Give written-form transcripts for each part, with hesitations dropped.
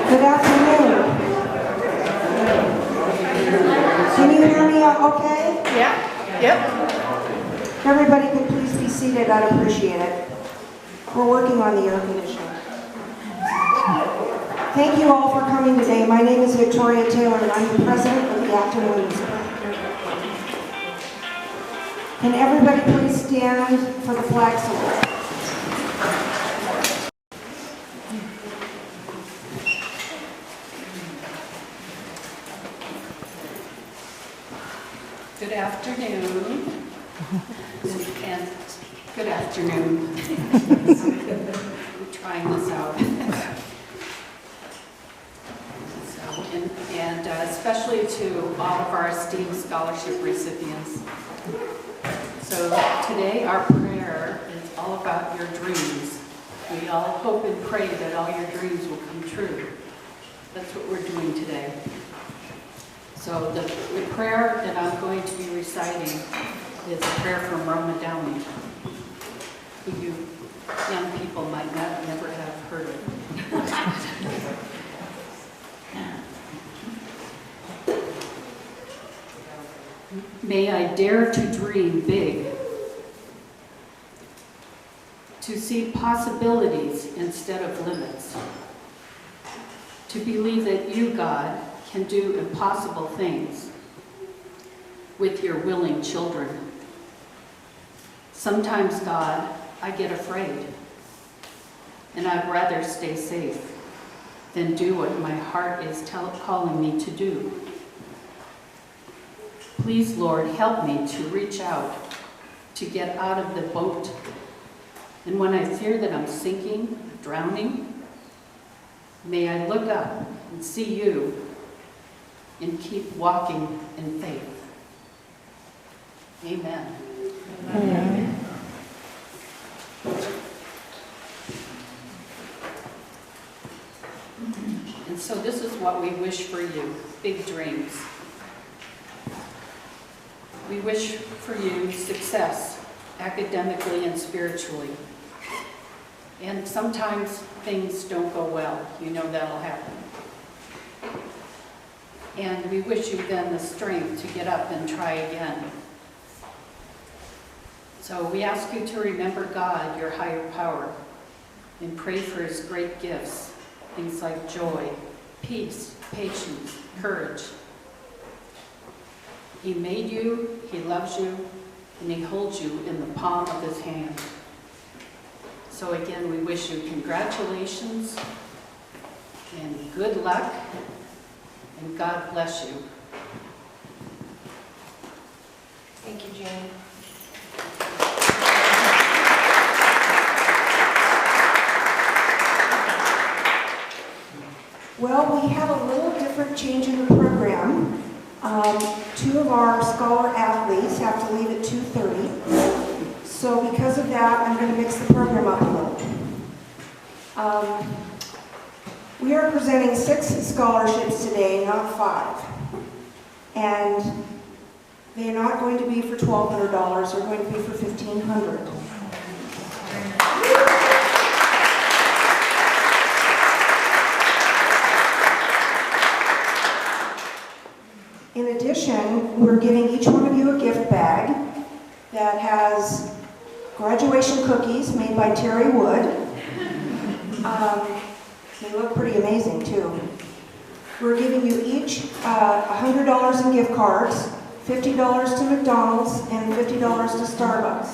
Good afternoon. Can you hear me okay? Yeah? Yep. If everybody could please be seated, I'd appreciate it. We're working on the air conditioning. Thank you all for coming today. My name is Victoria Taylor and I'm the president of the afternoon music. Can everybody please stand for the flag salute? Good afternoon. And good afternoon. We're trying this out. And especially to all of our esteemed scholarship recipients. So today our prayer is all about your dreams. We all hope and pray that all your dreams will come true. That's what we're doing today. So the prayer that I'm going to be reciting is a prayer from Roma Downey, who you young people might never have heard of. May I dare to dream big, to see possibilities instead of limits, to believe that you, God, can do impossible things with your willing children. Sometimes, God, I get afraid, and I'd rather stay safe than do what my heart is calling me to do. Please, Lord, help me to reach out, to get out of the boat. And when I fear that I'm sinking, drowning, may I look up and see you and keep walking in faith. Amen. Amen. And so this is what we wish for you, big dreams. We wish for you success, academically and spiritually. And sometimes things don't go well. You know that'll happen. And we wish you then the strength to get up and try again. So we ask you to remember God, your higher power, and pray for his great gifts, things like joy, peace, patience, courage. He made you, he loves you, and he holds you in the palm of his hand. So again, we wish you congratulations and good luck, and God bless you. Thank you, Jane. Well, we have a little different change in the program. Two of our scholar athletes have to leave at 2:30. So because of that, I'm going to mix the program up a little. We are presenting 6 scholarships today, not 5. And they're not going to be for $1,200, they're going to be for $1,500. In addition, we're giving each one of you a gift bag that has graduation cookies made by Terry Wood. They look pretty amazing too. We're giving you each $100 in gift cards, $50 to McDonald's, and $50 to Starbucks.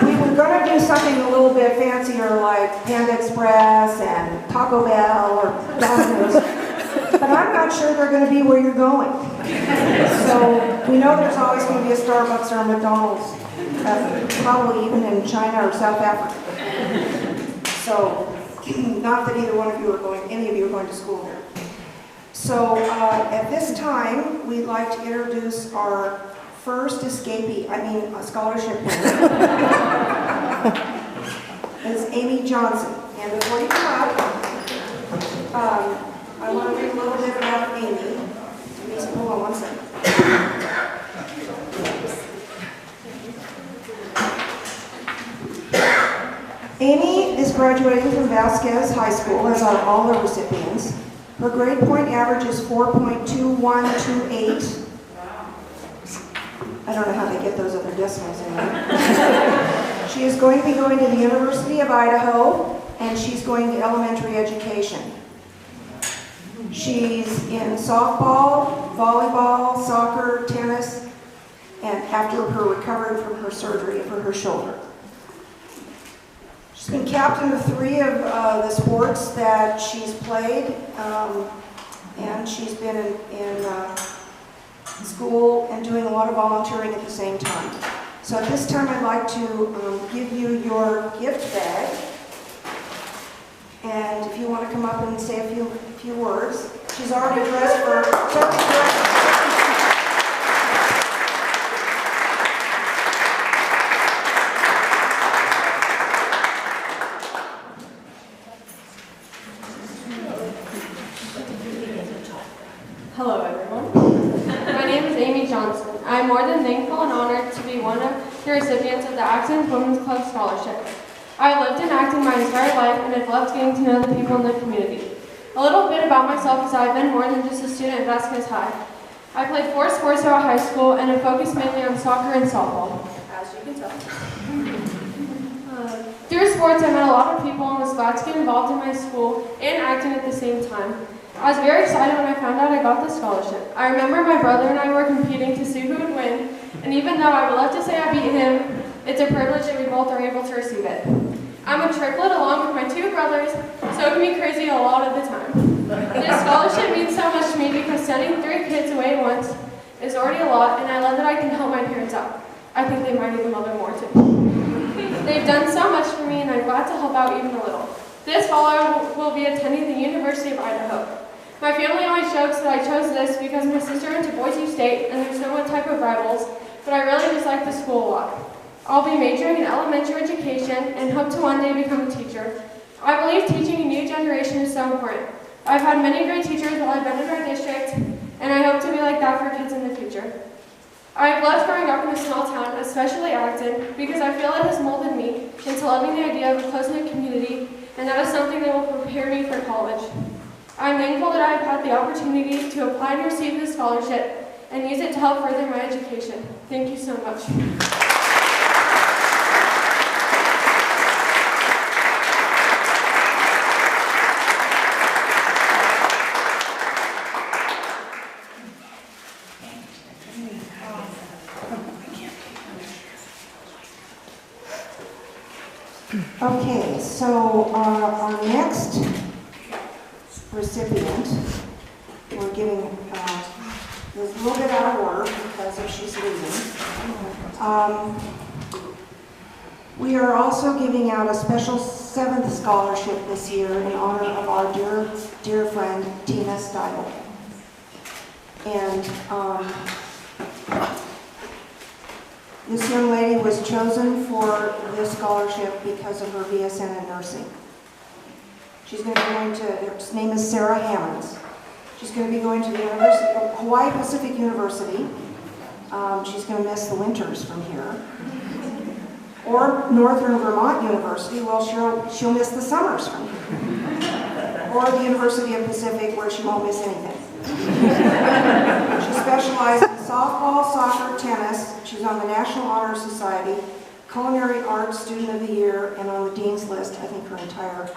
We were going to do something a little bit fancier like Panda Express and Taco Bell or Domino's, but I'm not sure they're going to be where you're going. So we know there's always going to be a Starbucks or a McDonald's, probably even in China or South Africa. So not that either one of you are going, any of you are going to school here. So at this time, we'd like to introduce our first scholarship winner. It's Amy Johnson. And before you come up, I want to read a little bit about Amy. Please hold on one second. Amy is graduating from Vasquez High School, as are all the recipients. Her grade point average is 4.2128. I don't know how they get those other decimals in there. She is going to be going to the University of Idaho, and she's going to elementary education. She's in softball, volleyball, soccer, tennis, and after her recovery from her surgery for her shoulder. She's been captain of 3 of the sports that she's played, and she's been in school and doing a lot of volunteering at the same time. So at this time I'd like to give you your gift bag. And if you want to come up and say a few words. She's already dressed for... Hello, everyone. My name is Amy Johnson. I am more than thankful and honored to be one of the recipients of the Acton Women's Club Scholarship. I have lived in Acton my entire life and have loved getting to know the people in the community. A little bit about myself is I have been more than just a student at Vasquez High. I played 4 sports throughout high school and have focused mainly on soccer and softball, as you can tell. Through sports, I met a lot of people and was glad to get involved in my school and Acton at the same time. I was very excited when I found out I got the scholarship. I remember my brother and I were competing to see who would win, and even though I would love to say I beat him, it's a privilege that we both are able to receive it. I'm a triplet along with my 2 brothers, so it can be crazy a lot of the time. This scholarship means so much to me because sending 3 kids away at once is already a lot, and I love that I can help my parents out. I think they might even love it more too. They've done so much for me, and I'm glad to help out even a little. This fall I will be attending the University of Idaho. My family always jokes that I chose this because my sister went to Boise State and there's no one type of rivals, but I really just like the school a lot. I'll be majoring in elementary education and hope to one day become a teacher. I believe teaching a new generation is so important. I've had many great teachers while I've been in our district, and I hope to be like that for kids in the future. I've loved growing up in a small town, especially Acton, because I feel it has molded me into loving the idea of a close-knit community, and that is something that will prepare me for college. I'm thankful that I've had the opportunity to apply and receive this scholarship and use it to help further my education. Thank you so much. Okay, so our next recipient, we're giving, is a little bit out of order because she's leaving. We are also giving out a special 7th scholarship this year in honor of our dear friend, Tina Stiebel. And this young lady was chosen for this scholarship because of her BSN in nursing. She's going to be going to, her name is Sarah Hammonds. She's going to be going to the Hawaii Pacific University. She's going to miss the winters from here. Or Northern Vermont University, well, she'll miss the summers from here. Or the University of Pacific, where she won't miss anything. She specializes in softball, soccer, tennis. She's on the National Honor Society, Culinary Arts Student of the Year, and on the Dean's List, I think, her entire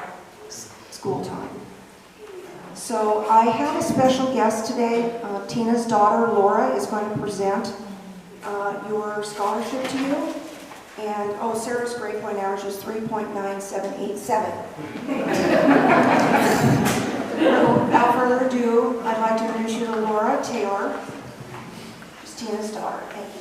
school time. So I have a special guest today. Tina's daughter, Laura, is going to present your scholarship to you. And, oh, Sarah's grade point average is 3.9787. Without further ado, I'd like to introduce you to Laura Taylor, who's Tina's daughter. Thank you.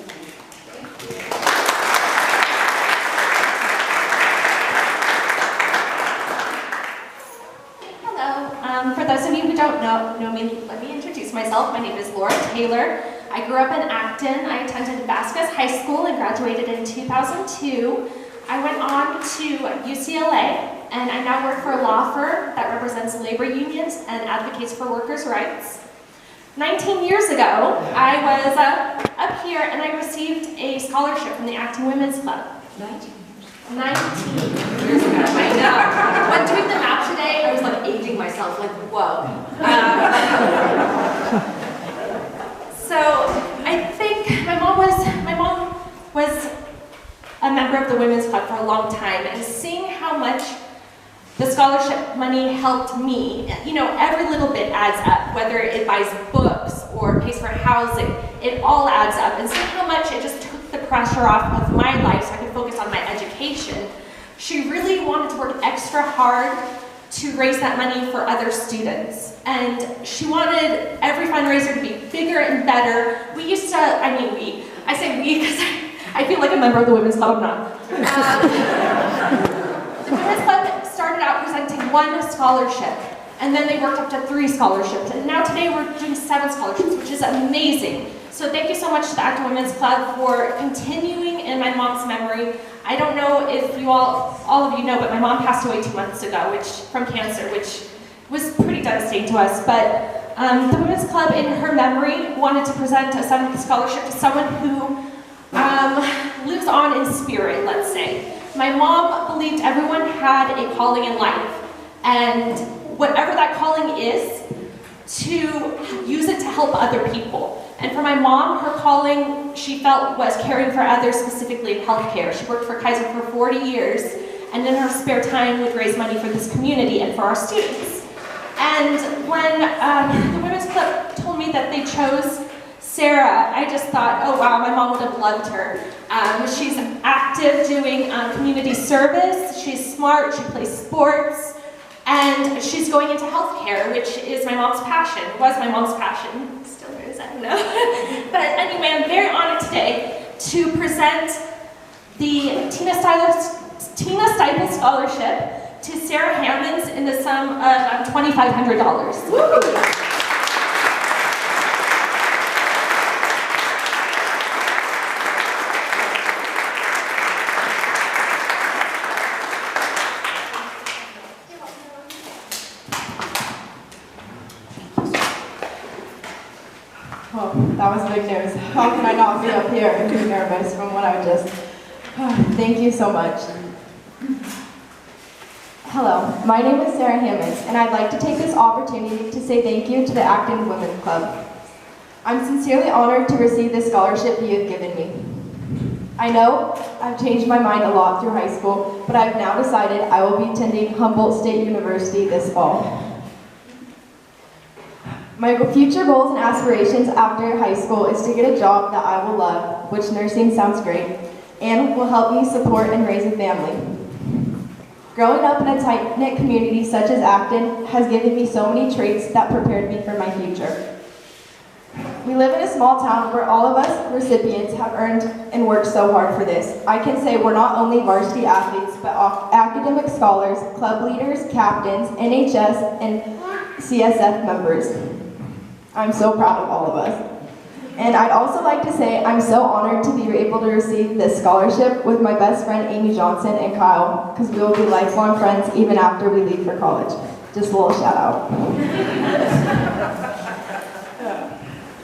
For those of you who don't know me, let me introduce myself. My name is Laura Taylor. I grew up in Acton. I attended Vasquez High School and graduated in 2002. I went on to UCLA, and I now work for a law firm that represents labor unions and advocates for workers' rights. 19 years ago, I was up here and I received a scholarship from the Acton Women's Club. 19 years. 19 years ago. I know. When doing the math today, I was like aging myself, like, whoa. So I think my mom was a member of the Women's Club for a long time, and seeing how much the scholarship money helped me, you know, every little bit adds up, whether it buys books or pays for housing, it all adds up. And seeing how much it just took the pressure off of my life so I could focus on my education, she really wanted to work extra hard to raise that money for other students. And she wanted every fundraiser to be bigger and better. We used to, I say we because I feel like a member of the Women's Club, I'm not. The Women's Club started out presenting one scholarship, and then they worked up to 3 scholarships, and now today we're doing 7 scholarships, which is amazing. So thank you so much to the Acton Women's Club for continuing in my mom's memory. I don't know if you all of you know, but my mom passed away 2 months ago, from cancer, which was pretty devastating to us. But the Women's Club, in her memory, wanted to present a 7th scholarship to someone who lives on in spirit, let's say. My mom believed everyone had a calling in life, and whatever that calling is, to use it to help other people. And for my mom, her calling, she felt, was caring for others, specifically in healthcare. She worked for Kaiser for 40 years, and in her spare time would raise money for this community and for our students. And when the Women's Club told me that they chose Sarah, I just thought, oh wow, my mom would have loved her. She's active doing community service, she's smart, she plays sports, and she's going into healthcare, which is my mom's passion, was my mom's passion, still is, I don't know. But anyway, I'm very honored today to present the Tina Stiples Scholarship to Sarah Hammonds in the sum of $2,500. Oh, that was big news. How can I not be up here and be nervous from what I just... Thank you so much. Hello, my name is Sarah Hammonds, and I'd like to take this opportunity to say thank you to the Acton Women's Club. I'm sincerely honored to receive this scholarship you have given me. I know I've changed my mind a lot through high school, but I've now decided I will be attending Humboldt State University this fall. My future goals and aspirations after high school is to get a job that I will love, which nursing sounds great, and will help me support and raise a family. Growing up in a tight-knit community such as Acton has given me so many traits that prepared me for my future. We live in a small town where all of us recipients have earned and worked so hard for this. I can say we're not only varsity athletes, but academic scholars, club leaders, captains, NHS, and CSF members. I'm so proud of all of us. And I'd also like to say I'm so honored to be able to receive this scholarship with my best friend Amy Johnson and Kyle, because we will be lifelong friends even after we leave for college. Just a little shout out.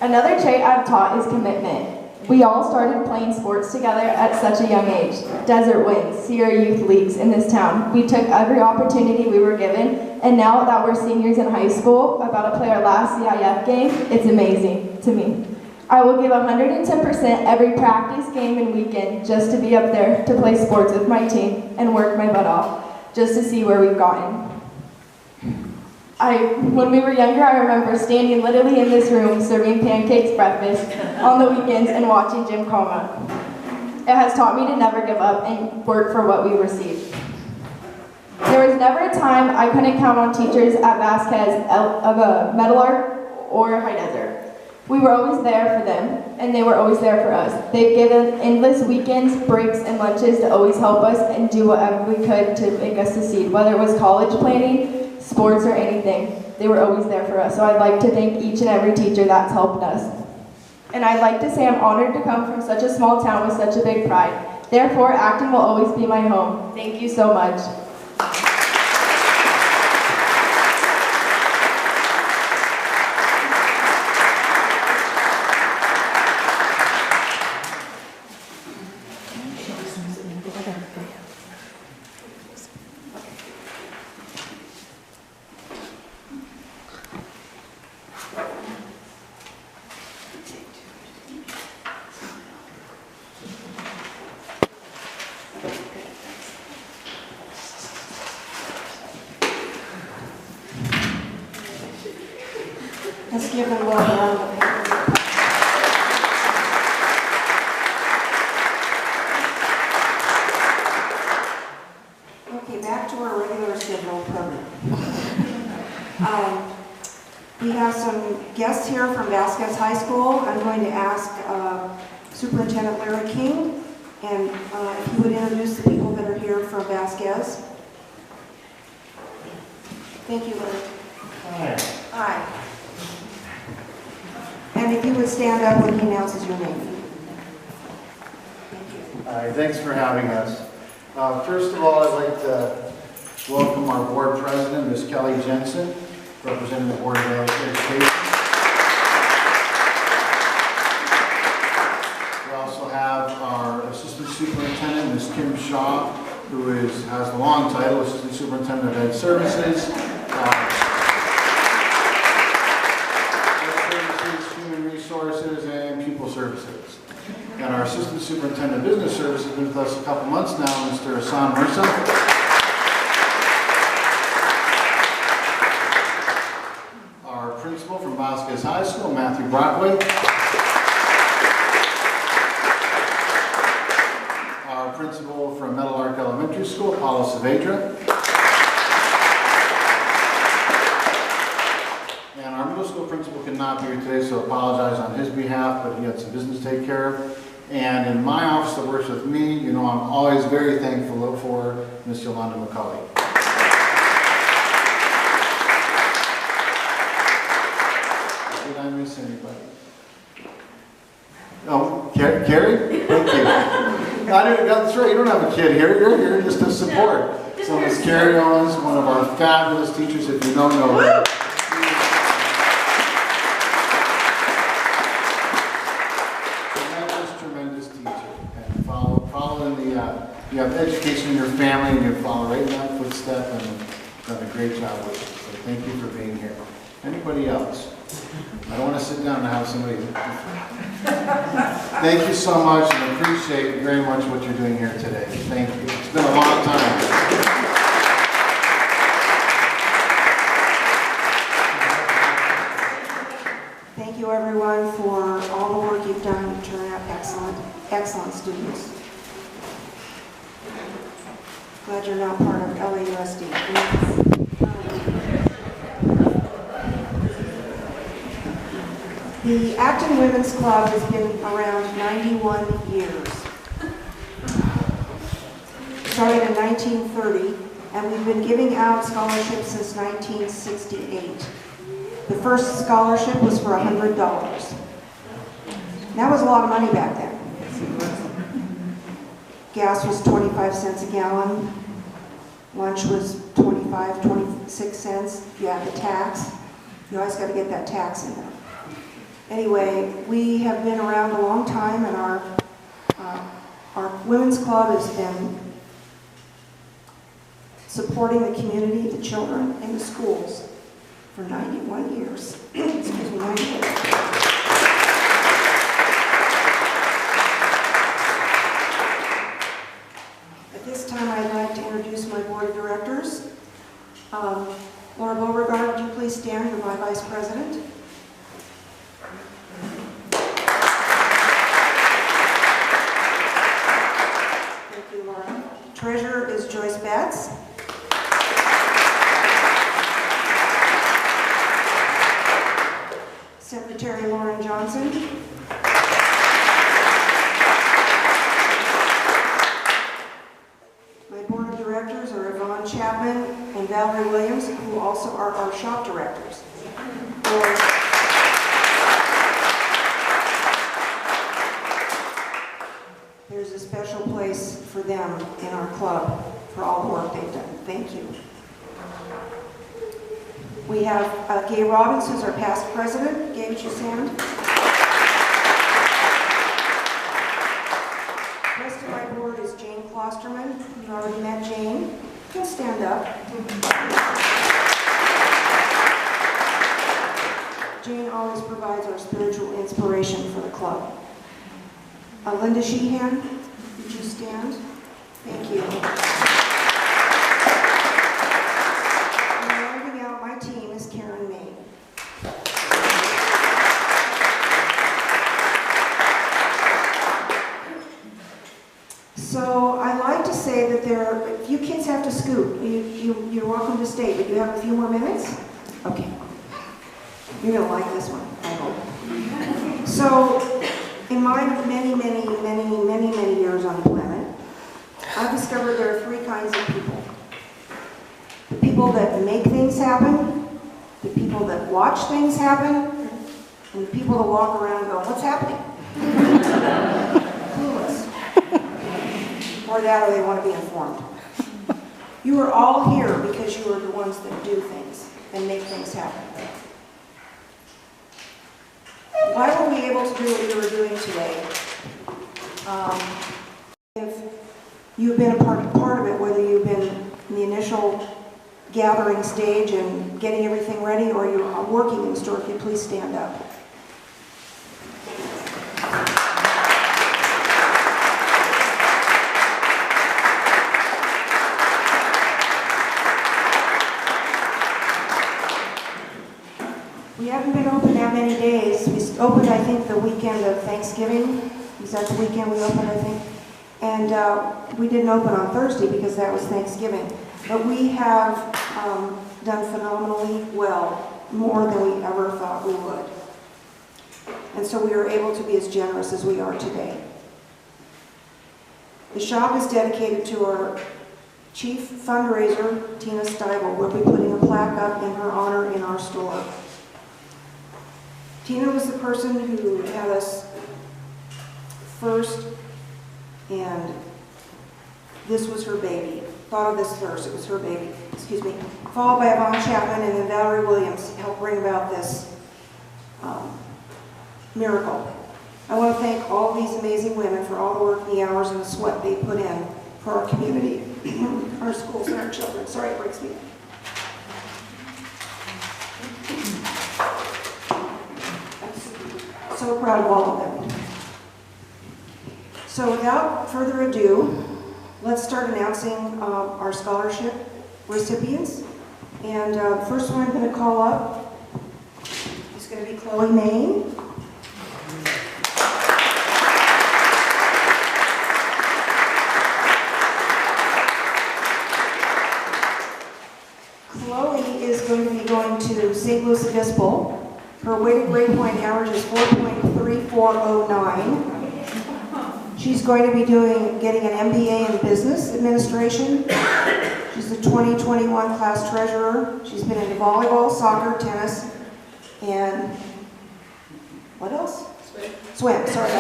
Another trait I've taught is commitment. We all started playing sports together at such a young age. Desert Winds, Sierra Youth Leagues in this town. We took every opportunity we were given, and now that we're seniors in high school, about to play our last CIF game, it's amazing to me. I will give 110% every practice, game, and weekend just to be up there to play sports with my team and work my butt off, just to see where we've gotten. When we were younger, I remember standing literally in this room serving pancakes breakfast on the weekends and watching Jim Coma. It has taught me to never give up and work for what we receive. There was never a time I couldn't count on teachers at Vasquez, Metal Art, or High Desert. We were always there for them, and they were always there for us. They've given endless weekends, breaks, and lunches to always help us and do whatever we could to make us succeed, whether it was college planning, sports, or anything. They were always there for us, so I'd like to thank each and every teacher that's helped us. And I'd like to say I'm honored to come from such a small town with such a big pride. Therefore, Acton will always be my home. Thank you so much. Let's give them a little round of applause. Okay, back to our regular scheduled program. We have some guests here from Vasquez High School. I'm going to ask Superintendent Larry King, and if you would introduce the people that are here from Vasquez. Thank you, Larry. Hi. Hi. And if you would stand up when he announces your name. Thank you. Hi, thanks for having us. First of all, I'd like to welcome our board president, Ms. Kelly Jensen, representing the Board of Education. We also have our assistant superintendent, Ms. Kim Shaw, who has the long title, Assistant Superintendent of Ed Services. Human Resources, and Pupil Services. And our Assistant Superintendent of Business Services has been with us a couple months now, Mr. Hassan Mursa. Our principal from Vasquez High School, Matthew Brockway. Our principal from Meadowlark Elementary School, Paula Saavedra. And our middle school principal could not be here today, so apologize on his behalf, but he had some business to take care of. And in my office that works with me, you know, I'm always very thankful for Miss Yolanda McCauley. Did I miss anybody? Oh, Carrie? Thank you. That's right, you don't have a kid here. You're here just to support. So Miss Carrie Owens, one of our fabulous teachers, if you don't know her. Tremendous teacher. And follow in the, you have education in your family and you follow right in that footstep and done a great job with it. So thank you for being here. Anybody else? I don't want to sit down and have somebody. Thank you so much and appreciate very much what you're doing here today. Thank you. It's been a long time. Thank you, everyone, for all the work you've done to turn out excellent students. Glad you're now part of LAUSD. The Acton Women's Club has been around 91 years. Started in 1930, and we've been giving out scholarships since 1968. The first scholarship was for $100. That was a lot of money back then. Gas was 25 cents a gallon. Lunch was 26 cents. You have the tax. You always got to get that tax in there. Anyway, we have been around a long time, and our women's club has been supporting the community, the children, and the schools for 91 years. Excuse me, 90 years. At this time, I'd like to introduce my board of directors. Laura Beauregard, would you please stand? You're my vice president. Thank you, Laura. Treasurer is Joyce Betts. Secretary Lauren Johnson. My board of directors are Yvonne Chapman and Valerie Williams, who also are our shop directors. There's a special place for them in our club for all the work they've done. Thank you. We have Gay Robbins, who's our past president. Gay, would you stand? Rest of my board is Jane Klosterman. You've already met Jane. You can stand up. Jane always provides our spiritual inspiration for the club. Linda Sheehan, would you stand? Thank you. And rounding out my team is Karen May. to stay, but you have a few more minutes? Okay. You're going to like this one, I hope. So, in my many years on the planet, I've discovered there are three kinds of people. The people that make things happen, the people that watch things happen, and the people that walk around and go, what's happening? Clueless. Or that, or they want to be informed. You are all here because you are the ones that do things and make things happen. Why were we able to do what we were doing today? If you've been a part of it, whether you've been in the initial gathering stage and getting everything ready, or you're working in the store, if you please stand up. We haven't been open that many days. We opened, I think, the weekend of Thanksgiving. Was that the weekend we opened, I think? And we didn't open on Thursday because that was Thanksgiving. But we have done phenomenally well, more than we ever thought we would. And so we were able to be as generous as we are today. The shop is dedicated to our chief fundraiser, Tina Stiebel. We'll be putting a plaque up in her honor in our store. Tina was the person who had us first, and this was her baby. Thought of this first, it was her baby, excuse me. Followed by Awc Chapman, and then Valerie Williams helped bring about this miracle. I want to thank all these amazing women for all the work, the hours, and the sweat they put in for our community, our schools, and our children. Sorry, it breaks me. I'm so proud of all of them. So without further ado, let's start announcing our scholarship recipients. And the first one I'm going to call up is going to be Chloe Main. Chloe is going to be going to St. Louis Obispo. Her weighted grade point average is 4.3409. She's going to be getting an MBA in Business Administration. She's the 2021 class treasurer. She's been into volleyball, soccer, tennis, and what else? Swim, sorry.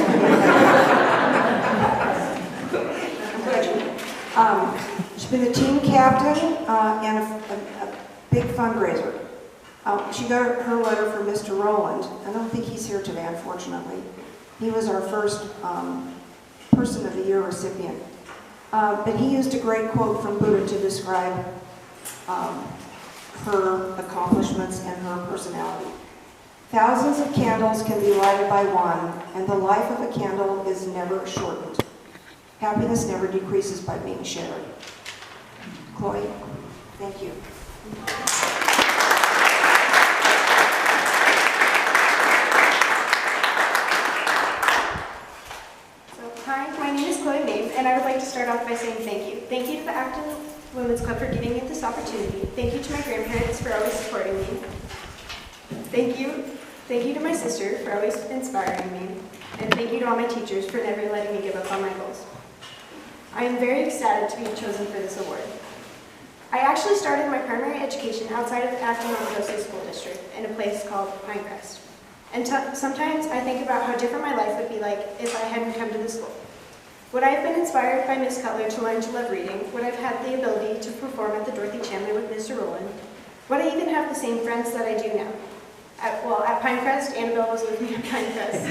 She's been a team captain and a big fundraiser. She got her letter from Mr. Rowland. I don't think he's here today, unfortunately. He was our first Person of the Year recipient. But he used a great quote from Buddha to describe her accomplishments and her personality. Thousands of candles can be lighted by one, and the life of a candle is never shortened. Happiness never decreases by being shared. Chloe, thank you. Hi, my name is Chloe Maeve, and I would like to start off by saying thank you. Thank you to the Acton Women's Club for giving me this opportunity. Thank you to my grandparents for always supporting me. Thank you to my sister for always inspiring me. And thank you to all my teachers for never letting me give up on my goals. I am very excited to be chosen for this award. I actually started my primary education outside of Acton School District in a place called Pinecrest. And sometimes I think about how different my life would be like if I hadn't come to the school. Would I have been inspired by Miss Cutler to learn to love reading? Would I have had the ability to perform at the Dorothy Chandler with Mr. Rowland? Would I even have the same friends that I do now? At Pinecrest, Annabelle was with me at Pinecrest.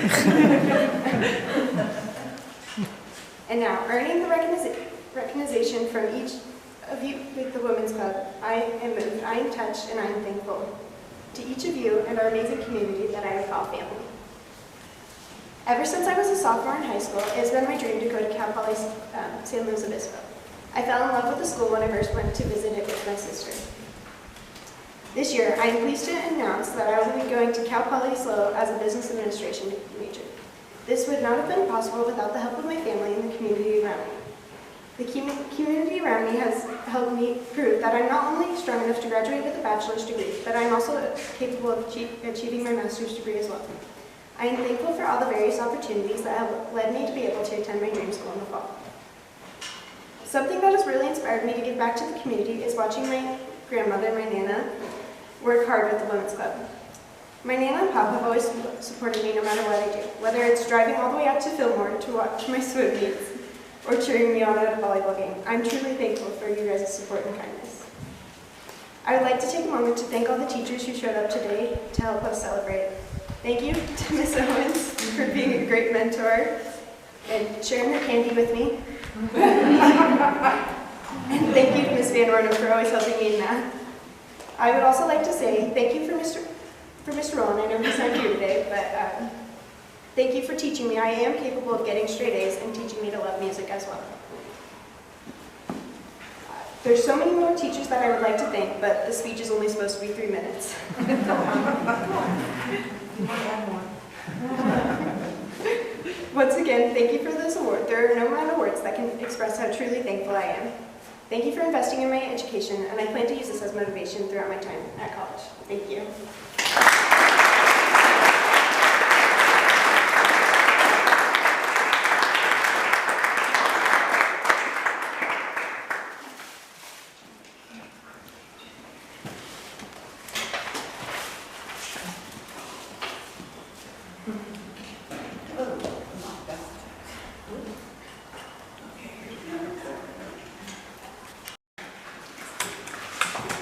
And now, earning the recognition from each of you with the Women's Club, I am moved, I am touched, and I am thankful to each of you and our amazing community that I would call family. Ever since I was a sophomore in high school, it has been my dream to go to Cal Poly San Luis Obispo. I fell in love with the school when I first went to visit it with my sister. This year, I am pleased to announce that I will be going to Cal Poly SLO as a business administration major. This would not have been possible without the help of my family and the community around me. The community around me has helped me prove that I'm not only strong enough to graduate with a bachelor's degree, but I'm also capable of achieving my master's degree as well. I am thankful for all the various opportunities that have led me to be able to attend my dream school in the fall. Something that has really inspired me to give back to the community is watching my grandmother, my Nana, work hard with the Women's Club. My Nana and Pop have always supported me no matter what I do, whether it's driving all the way out to Fillmore to watch my swim meets or cheering me on at a volleyball game. I'm truly thankful for you guys' support and kindness. I would like to take a moment to thank all the teachers who showed up today to help us celebrate. Thank you to Miss Owens for being a great mentor and sharing her candy with me. And thank you to Miss Van Ornum for always helping me in math. I would also like to say thank you for Mr. Rowan. I know he's not here today, but thank you for teaching me. I am capable of getting straight A's and teaching me to love music as well. There's so many more teachers that I would like to thank, but the speech is only supposed to be 3 minutes. Once again, thank you for this award. There are no amount of words that can express how truly thankful I am. Thank you for investing in my education, and I plan to use this as motivation throughout my time at college. Thank you.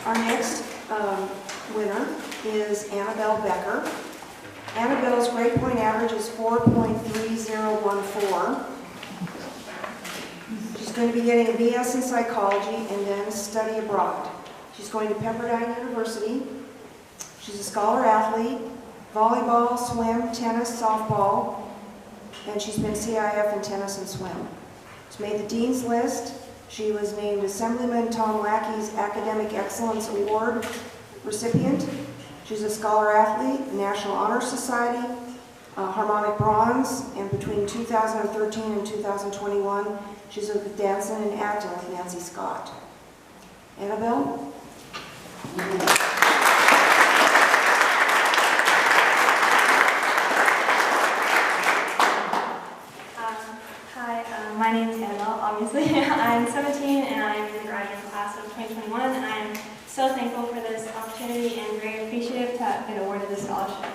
Our next winner is Annabelle Becker. Annabelle's grade point average is 4.3014. She's going to be getting a BS in psychology and then study abroad. She's going to Pepperdine University. She's a scholar athlete, volleyball, swim, tennis, softball, and she's been CIF in tennis and swim. She's made the Dean's List. She was named Assemblyman Tom Lackey's Academic Excellence Award recipient. She's a scholar athlete, National Honor Society, harmonic bronze, and between 2013 and 2021, she's dancing and acting with Nancy Scott. Annabelle? My name is Annabelle, obviously. I'm 17 and I'm in the graduating class of 2021, and I'm so thankful for this opportunity and very appreciative to have been awarded this scholarship.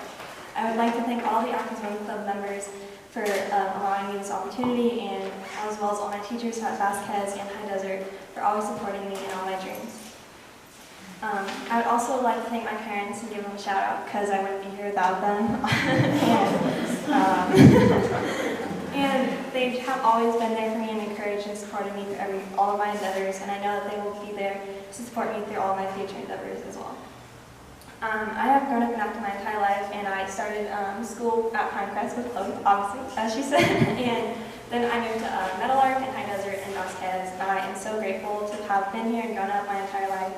I would like to thank all the Athens Women's Club members for allowing me this opportunity, and as well as all my teachers at Vasquez and High Desert for always supporting me in all my dreams. I would also like to thank my parents and give them a shout out because I wouldn't be here without them. And they have always been there for me and encouraged and supported me through all of my endeavors, and I know that they will be there to support me through all my future endeavors as well. I have grown up in Acton my entire life, and I started school at Pinecrest with Chloe, obviously, as she said, and then I moved to Meadowlark and High Desert and Vasquez. I am so grateful to have been here and grown up my entire life.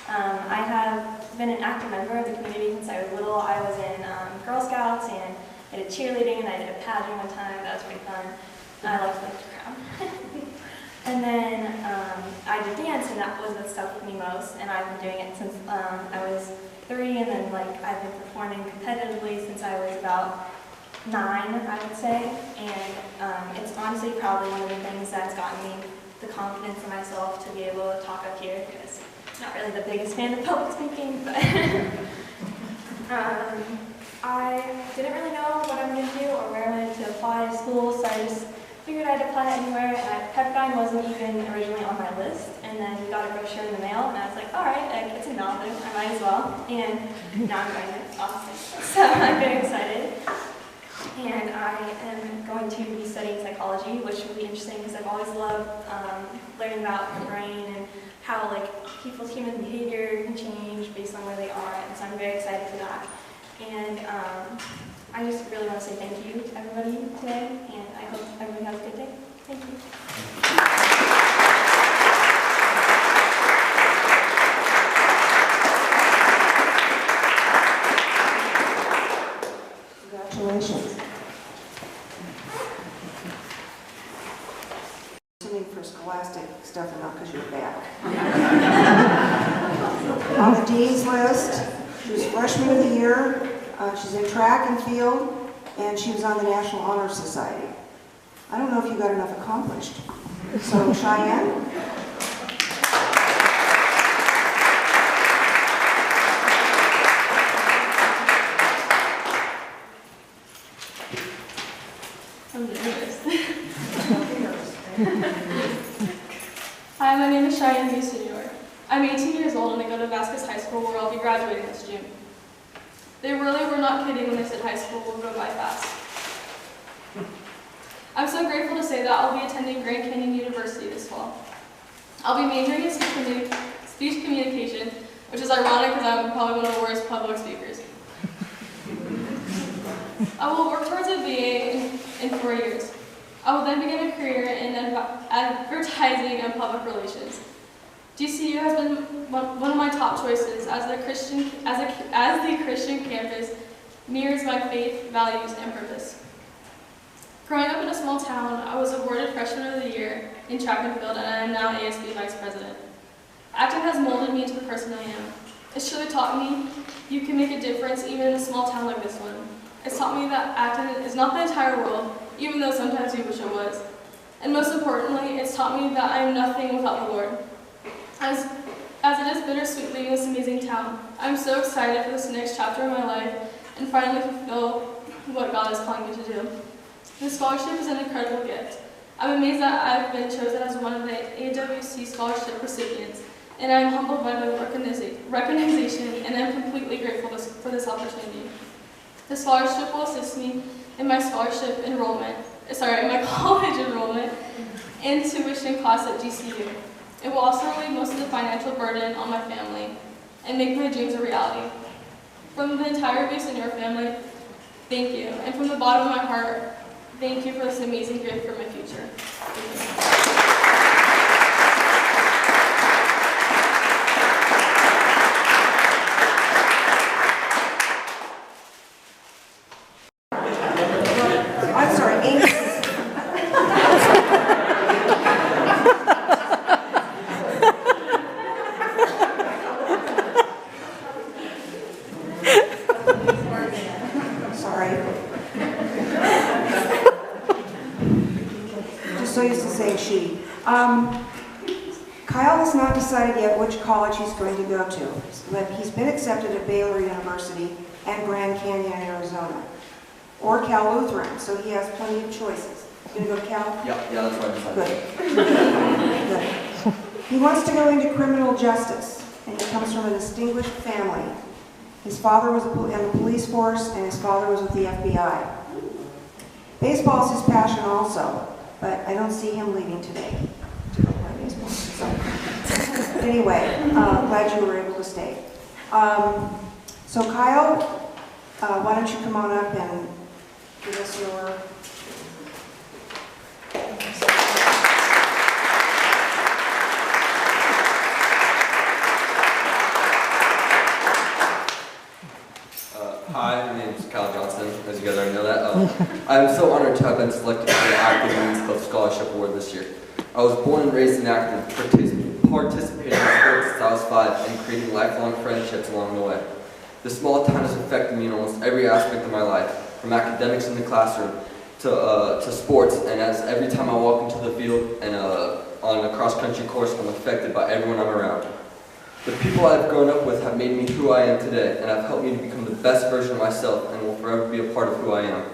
I have been an active member of the community since I was little. I was in Girl Scouts, and I did cheerleading, and I did a pageant one time. That was pretty fun. I liked to lift the crowd. And then I did dance, and that was what stuck with me most. And I've been doing it since I was 3, and then I've been performing competitively since I was about 9, I would say. And it's honestly probably one of the things that's gotten me the confidence in myself to be able to talk up here, because I'm not really the biggest fan of public speaking, but I didn't really know what I'm going to do or where I wanted to apply to school, so I just figured I'd apply anywhere, and Pepperdine wasn't even originally on my list, and then we got a brochure in the mail, and I was like, alright, it's in Melbourne, I might as well, and now I'm going to Austin. So I'm very excited, and I am going to be studying psychology, which will be interesting because I've always loved learning about the brain and how people's human behavior can change based on where they are, and so I'm very excited for that. And I just really want to say thank you to everybody today, and I hope everybody has a good day. Thank you. Congratulations. Assuming for scholastic stuff and not because you're back. on the Dean's list. She was freshman of the year. She's in track and field, and she was on the National Honor Society. I don't know if you got enough accomplished. So, Cheyenne? I'm nervous. Hi, my name is Cheyenne B. Senior. I'm 18 years old and I go to Vasquez High School where I'll be graduating this June. They really were not kidding when they said high school will go by fast. I'm so grateful to say that I'll be attending Grand Canyon University this fall. I'll be majoring in speech communication, which is ironic because I'm probably one of the worst public speakers. I will work towards a BA in 4 years. I will then begin a career in advertising and public relations. GCU has been one of my top choices as the Christian campus mirrors my faith, values, and purpose. Growing up in a small town, I was awarded Freshman of the Year in track and field, and I am now ASB Vice President. Acton has molded me into the person I am. It's truly taught me you can make a difference even in a small town like this one. It's taught me that Acton is not the entire world, even though sometimes you wish it was. And most importantly, it's taught me that I am nothing without the Lord. As it is bittersweet leaving this amazing town, I'm so excited for this next chapter of my life and finally fulfill what God is calling me to do. This scholarship is an incredible gift. I'm amazed that I've been chosen as one of the Awc Scholarship recipients, and I'm humbled by the recognition, and I'm completely grateful for this opportunity. The scholarship will assist me in my college enrollment and tuition costs at GCU. It will also relieve most of the financial burden on my family and make my dreams a reality. From the entire Bay Senior family, thank you. And from the bottom of my heart, thank you for this amazing gift for my future. I'm sorry, Amy. Sorry. Just so used to saying she. Kyle has not decided yet which college he's going to go to, but he's been accepted at Baylor University and Grand Canyon, Arizona, or Cal Lutheran, so he has plenty of choices. You gonna go to Cal? Yeah, that's what I decided. Good. Good. He wants to go into criminal justice, and he comes from a distinguished family. His father was in the police force, and his father was with the FBI. Baseball is his passion also, but I don't see him leaving today to go play baseball. So, anyway, glad you were able to stay. So Kyle, why don't you come on up and give us your... Hi, my name is Kyle Johnson, as you guys already know that. I'm so honored to have been selected for the Acton Women's Club Scholarship Award this year. I was born and raised in Acton, participating in sports since I was 5 and creating lifelong friendships along the way. The small town has affected me in almost every aspect of my life, from academics in the classroom to sports, and as every time I walk into the field and on a cross-country course, I'm affected by everyone I'm around. The people I've grown up with have made me who I am today, and have helped me to become the best version of myself and will forever be a part of who I am.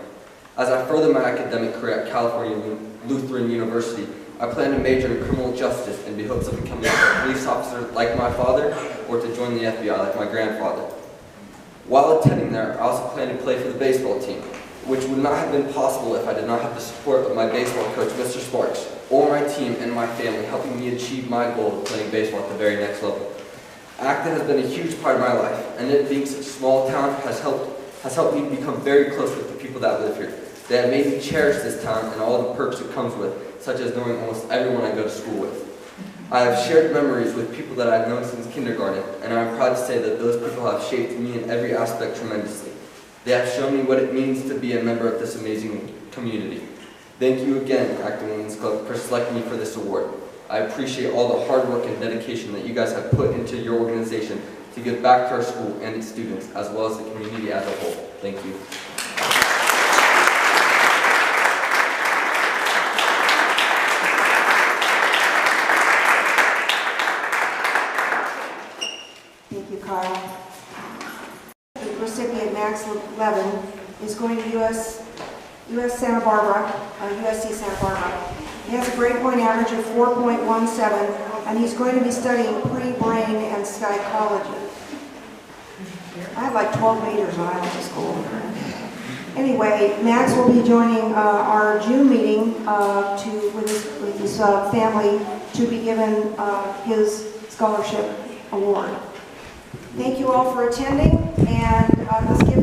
As I further my academic career at California Lutheran University, I plan to major in criminal justice in the hopes of becoming a police officer like my father, or to join the FBI like my grandfather. While attending there, I also plan to play for the baseball team, which would not have been possible if I did not have the support of my baseball coach, Mr. Sparks, or my team and my family helping me achieve my goal of playing baseball at the very next level. Acton has been a huge part of my life, and it being such a small town has helped me become very close with the people that live here. They have made me cherish this town and all the perks it comes with, such as knowing almost everyone I go to school with. I have shared memories with people that I've known since kindergarten, and I'm proud to say that those people have shaped me in every aspect tremendously. They have shown me what it means to be a member of this amazing community. Thank you again, Acton Women's Club, for selecting me for this award. I appreciate all the hard work and dedication that you guys have put into your organization to give back to our school and its students, as well as the community as a whole. Thank you. Thank you, Kyle. The recipient, Max Levin, is going to USC Santa Barbara. He has a grade point average of 4.17, and he's going to be studying pre-brain and psychology. I had like 12 majors when I went to school. Anyway, Max will be joining our June meeting with his family to be given his scholarship award. Thank you all for attending, and let's give